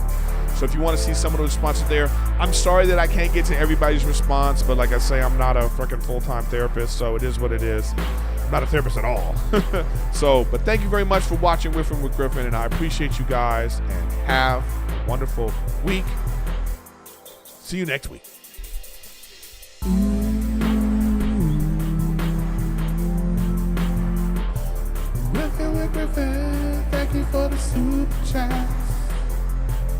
So if you want to see some of the responses there, I'm sorry that I can't get to everybody's response, but like I say, I'm not a freaking full-time therapist, so it is what it is. I'm not a therapist at all. But thank you very much for watching Riffin with Griffin, and I appreciate you guys, and have a wonderful week. See you next week. Griffin, thank you for the super chats.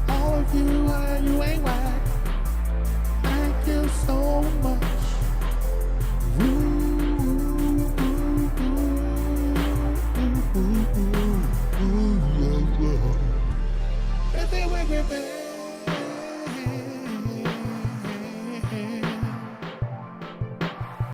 All of you, you ain't whack. Thank you so much.